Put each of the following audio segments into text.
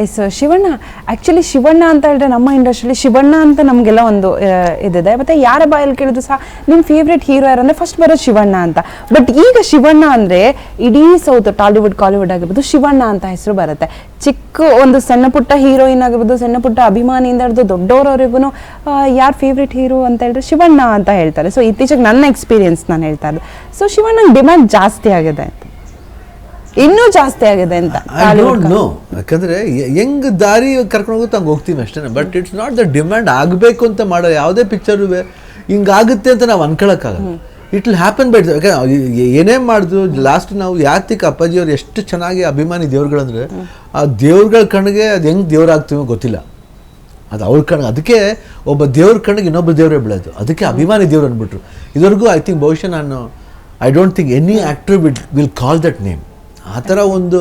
S Shivanna, actually Shivanna ಅಂತ ಹೇಳಿದ್ರೆ ನಮ್ಮ ಇಂಡಸ್ಟ್ರಿಯಲ್ಲಿ ಶಿವಣ್ಣ ಅಂತ ನಮಗೆಲ್ಲ ಒಂದು ಇದಿದೆ. ಮತ್ತು ಯಾರ ಬಾಯಲ್ಲಿ ಕೇಳಿದ್ರು ಸಹ ನಿಮ್ಮ ಫೇವ್ರೆಟ್ ಹೀರೋ ಯಾರು ಅಂದರೆ ಫಸ್ಟ್ ಬರೋದು ಶಿವಣ್ಣ ಅಂತ. ಬಟ್ ಈಗ ಶಿವಣ್ಣ ಅಂದರೆ ಇಡೀ ಸೌತ್ ಟಾಲಿವುಡ್ ಕಾಲಿವುಡ್ ಆಗಿರ್ಬೋದು ಶಿವಣ್ಣ ಅಂತ ಹೆಸರು ಬರುತ್ತೆ. ಚಿಕ್ಕ ಒಂದು ಸಣ್ಣ ಪುಟ್ಟ ಹೀರೋಯಿನ್ ಆಗಿರ್ಬೋದು, ಸಣ್ಣ ಪುಟ್ಟ ಅಭಿಮಾನಿಯಿಂದ ಹಿಡಿದು ದೊಡ್ಡವರವರೆಗೂ ಯಾರು ಫೇವ್ರೆಟ್ ಹೀರೋ ಅಂತ ಹೇಳಿದ್ರೆ ಶಿವಣ್ಣ ಅಂತ ಹೇಳ್ತಾರೆ. ಸೊ ಇತ್ತೀಚೆಗೆ ನನ್ನ ಎಕ್ಸ್ಪೀರಿಯನ್ಸ್ ನಾನು ಹೇಳ್ತಾ ಇದ್ದೆ. ಸೊ ಶಿವಣ್ಣನ ಡಿಮ್ಯಾಂಡ್ ಜಾಸ್ತಿ ಆಗಿದೆ ಅಂತ, ಇನ್ನೂ ಜಾಸ್ತಿ ಆಗಿದೆ ಅಂತ. ಯಾಕಂದ್ರೆ ಹೆಂಗ್ ದಾರಿ ಕರ್ಕೊಂಡು ಹೋಗುತ್ತೆ ಹಂಗೆ ಹೋಗ್ತೀವಿ ಅಷ್ಟೇ. But it's not the demand ಆಗಬೇಕು ಅಂತ ಮಾಡೋ ಯಾವುದೇ ಪಿಕ್ಚರು ಹಿಂಗಾಗುತ್ತೆ ಅಂತ ನಾವು ಅನ್ಕೊಳಕ್ಕಾಗಲ್ಲ. ಇಟ್ ವಿಲ್ ಹ್ಯಾಪನ್ ಬೈ ಏನೇ ಮಾಡಿದ್ರು. ಲಾಸ್ಟ್ ನಾವು ಯಾತಿಕ್ ಅಪ್ಪಾಜಿಯವ್ರು ಎಷ್ಟು ಚೆನ್ನಾಗಿ ಅಭಿಮಾನಿ ದೇವ್ರುಗಳಂದ್ರೆ ಆ ದೇವ್ರಗಳ ಕಣ್ಣಿಗೆ ಅದು ಹೆಂಗೆ ದೇವ್ರಾಗ್ತೀವೋ ಗೊತ್ತಿಲ್ಲ. ಅದು ಅವ್ರ ಕಣ್ಣಿಗೆ, ಅದಕ್ಕೆ ಒಬ್ಬ ದೇವ್ರ ಕಣ್ಣಿಗೆ ಇನ್ನೊಬ್ಬ ದೇವರೇ ಬೆಳೆಯೋದು, ಅದಕ್ಕೆ ಅಭಿಮಾನಿ ದೇವ್ರು ಅಂದ್ಬಿಟ್ರು. ಇದುವರೆಗೂ ಐ ಥಿಂಕ್ ಬಹುಶಃ I don't think any actor will call that name. ಆ ಥರ ಒಂದು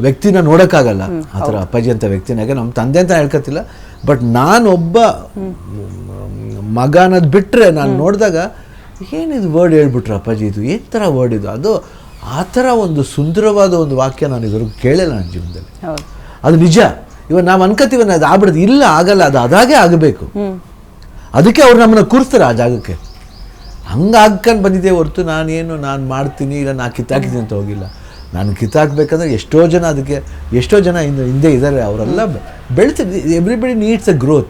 ವ್ಯಕ್ತಿನ ನೋಡೋಕ್ಕಾಗಲ್ಲ, ಆ ಥರ ಅಪ್ಪಾಜಿ ಅಂತ ವ್ಯಕ್ತಿನ. ಯಾಕೆ ನಮ್ಮ ತಂದೆ ಅಂತ ಹೇಳ್ಕೊತಿಲ್ಲ, ಬಟ್ ನಾನೊಬ್ಬ ಮಗ ಅನ್ನೋದು ಬಿಟ್ಟರೆ ನಾನು ನೋಡಿದಾಗ ಏನಿದು ವರ್ಡ್ ಹೇಳ್ಬಿಟ್ರು ಅಪ್ಪಾಜಿ, ಇದು ಏನು ಥರ ವರ್ಡ್ ಇದು, ಅದು ಆ ಥರ ಒಂದು ಸುಂದರವಾದ ಒಂದು ವಾಕ್ಯ ನಾನು ಇದುವರೆಗೂ ಕೇಳಿಲ್ಲ ನನ್ನ ಜೀವನದಲ್ಲಿ. ಅದು ನಿಜ. ಇವಾಗ ನಾವು ಅನ್ಕೋತೀವಿ ಅದು ಆಗ್ಬಿಡುದು, ಇಲ್ಲ ಆಗಲ್ಲ, ಅದು ಅದಾಗೆ ಆಗಬೇಕು. ಅದಕ್ಕೆ ಅವ್ರು ನಮ್ಮನ್ನು ಕೂರಿಸ್ತಾರೆ ಆ ಜಾಗಕ್ಕೆ. ಹಂಗೆ ಹಾಕ್ಕೊಂಡು ಬಂದಿದ್ದೆ ಹೊರತು ನಾನು ಮಾಡ್ತೀನಿ ಇಲ್ಲ ನಾನು ಕಿತ್ತಾಕಿದ್ದೀನಿ ಅಂತ ಹೋಗಿಲ್ಲ. ನಾನು ಕಿತ್ತಾಕ್ಬೇಕಂದ್ರೆ ಎಷ್ಟೋ ಜನ ಹಿಂದೆ ಇದ್ದಾರೆ. ಅವರೆಲ್ಲ ಬೆಳೆಸಿ, ಎವ್ರಿಬಡಿ ನೀಡ್ಸ್ ಅ ಗ್ರೋತ್.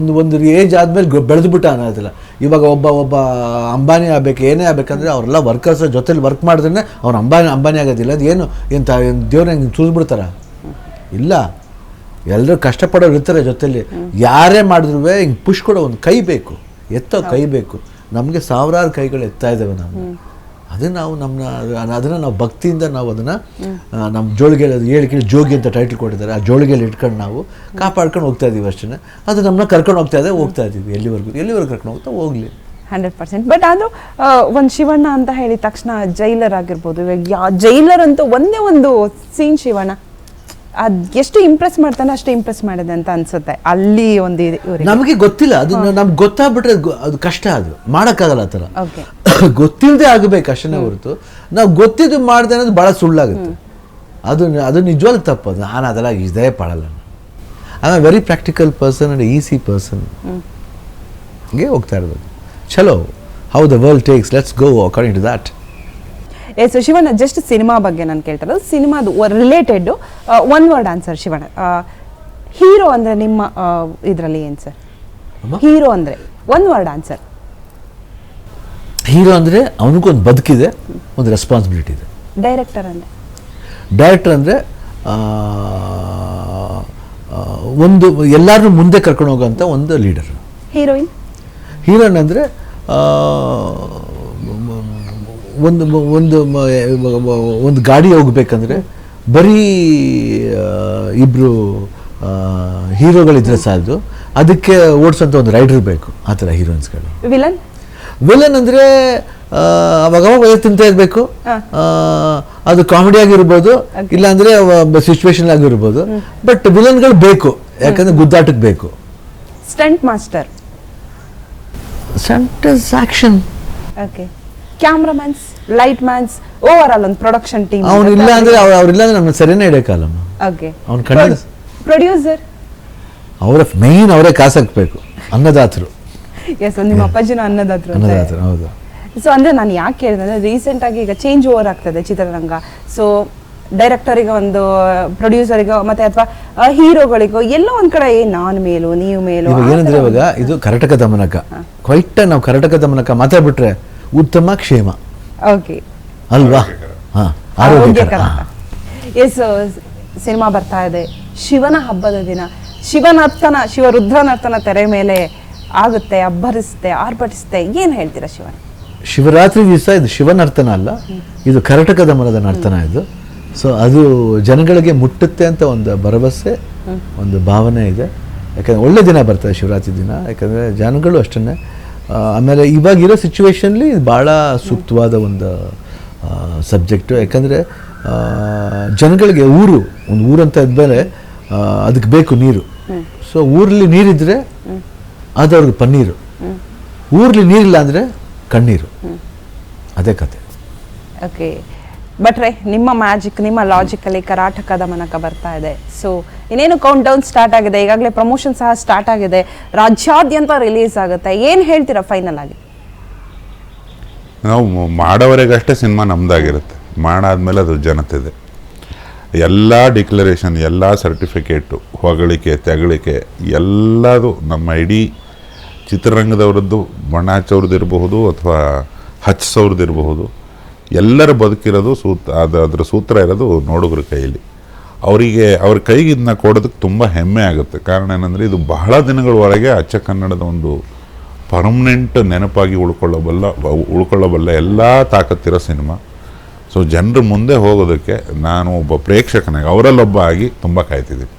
ಒಂದು ಏಜ್ ಆದಮೇಲೆ ಬೆಳೆದ್ಬಿಟ್ಟ ಅನ್ನೋದಿಲ್ಲ. ಇವಾಗ ಒಬ್ಬ ಅಂಬಾನಿ ಆಗಬೇಕು, ಏನೇ ಆಗಬೇಕಂದ್ರೆ ಅವರೆಲ್ಲ ವರ್ಕರ್ಸ್ ಜೊತೆಲಿ ವರ್ಕ್ ಮಾಡಿದ್ರೆ ಅವ್ರು ಅಂಬಾನಿ ಆಗೋದಿಲ್ಲ. ಅದು ಏನು ದೇವ್ರ ಹಿಂಗೆ ಚೂಸ್ಬಿಡ್ತಾರ? ಇಲ್ಲ, ಎಲ್ಲರೂ ಕಷ್ಟಪಡೋರು ಇರ್ತಾರೆ ಜೊತೆಲಿ. ಯಾರೇ ಮಾಡಿದ್ರು ಹಿಂಗೆ ಪುಷ್ ಕೊಡೋ ಒಂದು ಕೈ ಬೇಕು, ಎತ್ತೋ ಕೈ ಬೇಕು. ನಮಗೆ ಸಾವಿರಾರು ಕೈಗಳು ಎತ್ತಾ ಇದ್ದಾವೆ. ಅದನ್ನು ನಾವು ಭಕ್ತಿಯಿಂದ ನಾವು ಅದನ್ನು ನಮ್ಮ ಜೋಳಿಗೆಯಲ್ಲಿ ಹೇಳಿಕೆ ಜೋಗಿ ಅಂತ ಟೈಟಲ್ ಕೊಟ್ಟಿದ್ದಾರೆ. ಆ ಜೋಳಿಗೆಯಲ್ಲಿ ಇಟ್ಕೊಂಡು ನಾವು ಕಾಪಾಡ್ಕೊಂಡು ಹೋಗ್ತಾ ಇದ್ದೀವಿ ಅಷ್ಟೇ. ಅದು ನಮ್ಮನ್ನ ಕರ್ಕೊಂಡು ಹೋಗ್ತಾ ಇದ್ದೀವಿ. ಎಲ್ಲಿವರೆಗೂ ಕರ್ಕೊಂಡು ಹೋಗಲಿ 100%. ಬಟ್ ಆದರೂ ಒಂದು ಶಿವಣ್ಣ ಅಂತ ಹೇಳಿದ ತಕ್ಷಣ ಜೈಲರ್ ಆಗಿರ್ಬೋದು, ಇವಾಗ ಜೈಲರ್ ಅಂತೂ ಒಂದೇ ಒಂದು ಸೀನ್ ಶಿವಣ್ಣ ಅದು ಎಷ್ಟು ಇಂಪ್ರೆಸ್ ಮಾಡ್ತಾನೆ ಅಷ್ಟು ಇಂಪ್ರೆಸ್ ಮಾಡಿದೆ ಅಂತ ಅನ್ಸುತ್ತೆ. ಅಲ್ಲಿ ಒಂದು ನಮಗೆ ಗೊತ್ತಿಲ್ಲ, ಅದು ನಮ್ಗೆ ಗೊತ್ತಾಗ್ಬಿಟ್ರೆ ಅದು ಕಷ್ಟ, ಅದು ಮಾಡೋಕ್ಕಾಗಲ್ಲ. ಆ ಥರ ಗೊತ್ತಿಲ್ಲದೆ ಆಗಬೇಕು ಅಷ್ಟೇ ಹೊರತು ನಾವು ಗೊತ್ತಿದ್ದು ಮಾಡಿದೆ ಅನ್ನೋದು ಭಾಳ ಸುಳ್ಳಾಗುತ್ತೆ. ಅದು ನಿಜವಾಗ್ಲೂ ತಪ್ಪದು. ನಾನು ಅದೆಲ್ಲ ಇದೇ ಪಡಲ್ಲ. I am very practical person and easy person. ಹಂಗೆ ಹೋಗ್ತಾ ಇರ್ಬೋದು. ಚಲೋ, how the world takes, let's go according to that. Yes Shivanna, just cinema ಬಗ್ಗೆ ನಾನು ಕೇಳ್ತಾ ಇರೋದು. ಸಿನಿಮಾದು related one word answer Shivanna. Hero ಅಂದರೆ ನಿಮ್ಮ ಇದರಲ್ಲಿ ಏನು ಸರ್? ಹೀರೋ ಅಂದರೆ ಒನ್ ವರ್ಡ್ ಆನ್ಸರ್. ಹೀರೋ ಅಂದರೆ ಅವನಿಗೊಂದು ಬದುಕಿದೆ, ಒಂದು ರೆಸ್ಪಾನ್ಸಿಬಿಲಿಟಿ ಇದೆ. ಡೈರೆಕ್ಟರ್ ಅಂದರೆ ಒಂದು ಎಲ್ಲರೂ ಮುಂದೆ ಕರ್ಕೊಂಡು ಹೋಗೋಂಥ ಒಂದು ಲೀಡರ್. ಹೀರೋಯಿನ್ ಅಂದರೆ ಒಂದು ಗಾಡಿ ಹೋಗ್ಬೇಕಂದ್ರೆ ಬರೀ ಇಬ್ಬರು ಹೀರೋಗಳಿದ್ರೆ ಸಾಲದು, ಅದಕ್ಕೆ ಓಡಿಸೋಂಥ ಒಂದು ರೈಡರ್ ಬೇಕು. ಆ ಥರ ಹೀರೋಯಿನ್ಸ್ಗಳು. ವಿಲನ್ ಅಂದರೆ ಅವಾಗ ತಿಂತ ಇರಬೇಕು. ಅದು ಕಾಮಿಡಿ ಆಗಿರ್ಬೋದು, ಇಲ್ಲಾಂದರೆ ಸಿಚುವೇಶನ್ ಆಗಿರ್ಬೋದು. ಬಟ್ ವಿಲನ್ಗಳು ಬೇಕು, ಯಾಕಂದರೆ ಗುದ್ದಾಟಕ್ಕೆ ಬೇಕು. Stunt master, stunt action. Okay. Cameramans, light mans, over all ಒಂದು ಪ್ರೊಡಕ್ಷನ್ ಟೀಮ್. ಅವನಿಲ್ಲ ಅಂದ್ರೆ ನಮ್ಮ ಸರಿನೇ ಇಡೋಕ್ಕಲ್ಲ. ಓಕೆ. ಅವ್ನು ಕಣ್ಣು ಪ್ರೊಡ್ಯೂಸರ್, ಅವರೇ ಕಾಸು ಹಾಕಬೇಕು. ಅನ್ನದಾತರು. ಎಸ್, ನಿಮ್ಮ ಅಪ್ಪಾಜಿನ ಅನ್ನದಾತರು. ಹೌದು. ಸೊ ಅಂದರೆ ನಾನು ಯಾಕೆ ಹೇಳಿದೆ ಅಂದರೆ ರೀಸೆಂಟಾಗಿ ಈಗ ಚೇಂಜ್ ಓವರ್ ಆಗ್ತದೆ ಚಿತ್ರರಂಗ. ಸೊ ಡೈರೆಕ್ಟರಿಗೆ ಒಂದು, ಪ್ರೊಡ್ಯೂಸರಿಗೋ ಮತ್ತೆ ಅಥವಾ ಹೀರೋಗಳಿಗೋ ಎಲ್ಲೋ ಒಂದು ಕಡೆ ನಾನು ಮೇಲು ನೀವು ಮೇಲು. ಏನಂದ್ರೆ ಇವಾಗ ಇದು ಕರ್ನಾಟಕ ದಮನಕ ಕ್ವೈಟ್, ನಾವು ಕರ್ನಾಟಕ ದಮನಕ ಮಾತಾಡ್ಬಿಟ್ರೆ ಉತ್ತಮ ಕ್ಷೇಮ. ಓಕೆ ಅಲ್ವಾ? ಆರೋಗ್ಯಕರ. ಎಸ್, ಸಿನಿಮಾ ಬರ್ತಾ ಇದೆ. ಶಿವನ ಹಬ್ಬದ ದಿನ ಶಿವರುದ್ರ ನರ್ತನ ತೆರೆ ಮೇಲೆ ಆಗುತ್ತೆ, ಅಬ್ಬರಿಸುತ್ತೆ, ಆರ್ಭಟಿಸುತ್ತೆ. ಏನು ಹೇಳ್ತೀರಾ ಶಿವನ? ಶಿವರಾತ್ರಿ ದಿವಸ ಇದು ಶಿವನರ್ತನ ಅಲ್ಲ, ಇದು ಕರ್ನಾಟಕ ದಮನದ ನರ್ತನ ಇದು. ಸೊ ಅದು ಜನಗಳಿಗೆ ಮುಟ್ಟುತ್ತೆ ಅಂತ ಒಂದು ಭರವಸೆ, ಒಂದು ಭಾವನೆ ಇದೆ. ಯಾಕಂದರೆ ಒಳ್ಳೆ ದಿನ ಬರ್ತದೆ ಶಿವರಾತ್ರಿ ದಿನ. ಯಾಕಂದರೆ ಜನಗಳು ಅಷ್ಟೇ. ಆಮೇಲೆ ಇವಾಗಿರೋ ಸಿಚುವೇಶನ್ಲಿ ಇದು ಭಾಳ ಸೂಕ್ತವಾದ ಒಂದು ಸಬ್ಜೆಕ್ಟು. ಯಾಕಂದರೆ ಜನಗಳಿಗೆ ಒಂದು ಊರಂತ ಇದ್ಮೇಲೆ ಅದಕ್ಕೆ ಬೇಕು ನೀರು. ಸೊ ಊರಲ್ಲಿ ನೀರಿದ್ದರೆ ಅದು ಅವ್ರಿಗೆ ಪನ್ನೀರು, ಊರಲ್ಲಿ ನೀರಿಲ್ಲ ಅಂದರೆ ಕಣ್ಣೀರು. ಅದೇ ಕತೆ. ಓಕೆ. ಬಟ್ರೆ ನಿಮ್ಮ ಮ್ಯಾಜಿಕ್, ನಿಮ್ಮ ಲಾಜಿಕಲ್ಲಿ ಕರಾಟಕದ ಮನಕ ಬರ್ತಾ ಇದೆ. ಸೊ ಇನ್ನೇನು ಕೌಂಟ್ ಡೌನ್ ಸ್ಟಾರ್ಟ್ ಆಗಿದೆ, ಈಗಾಗಲೇ ಪ್ರಮೋಷನ್ ಸಹ ಸ್ಟಾರ್ಟ್ ಆಗಿದೆ, ರಾಜ್ಯಾದ್ಯಂತ ರಿಲೀಸ್ ಆಗುತ್ತೆ. ಏನು ಹೇಳ್ತೀರಾ ಫೈನಲ್ ಆಗಿ? ನಾವು ಮಾಡೋವರೆಗಷ್ಟೇ ಸಿನಿಮಾ ನಮ್ದಾಗಿರುತ್ತೆ, ಮಾಡಾದ್ಮೇಲೆ ಅದು ಜನತೆದೆ. ಎಲ್ಲ ಡಿಕ್ಲರೇಷನ್, ಎಲ್ಲ ಸರ್ಟಿಫಿಕೇಟು, ಹೊಗಳಿಕೆ ತೆಗಳಿಕೆ ಎಲ್ಲದು ನಮ್ಮ ಇಡೀ ಚಿತ್ರರಂಗದವ್ರದ್ದು, ಬಣ್ಣ ಹಚ್ಚೋರ್ದಿರಬಹುದು ಅಥವಾ ಹಚ್ಚಿಸೋರ್ದಿರಬಹುದು, ಎಲ್ಲರ ಬದುಕಿರೋದು ಅದರ ಸೂತ್ರ ಇರೋದು ನೋಡುಗರ ಕೈಯಲ್ಲಿ. ಅವ್ರ ಕೈಗೆ ಇದನ್ನ ಕೊಡೋದಕ್ಕೆ ತುಂಬ ಹೆಮ್ಮೆ ಆಗುತ್ತೆ. ಕಾರಣ ಏನಂದರೆ ಇದು ಬಹಳ ದಿನಗಳವರೆಗೆ ಅಚ್ಚ ಕನ್ನಡದ ಒಂದು ಪರ್ಮನೆಂಟ್ ನೆನಪಾಗಿ ಉಳ್ಕೊಳ್ಳಬಲ್ಲ ಎಲ್ಲ ತಾಕತ್ತಿರೋ ಸಿನಿಮಾ. ಸೊ ಜನರ ಮುಂದೆ ಹೋಗೋದಕ್ಕೆ ನಾನು ಒಬ್ಬ ಪ್ರೇಕ್ಷಕನಾಗಿ ಅವರಲ್ಲೊಬ್ಬ ಆಗಿ ತುಂಬ ಕಾಯ್ತಿದ್ದೀನಿ.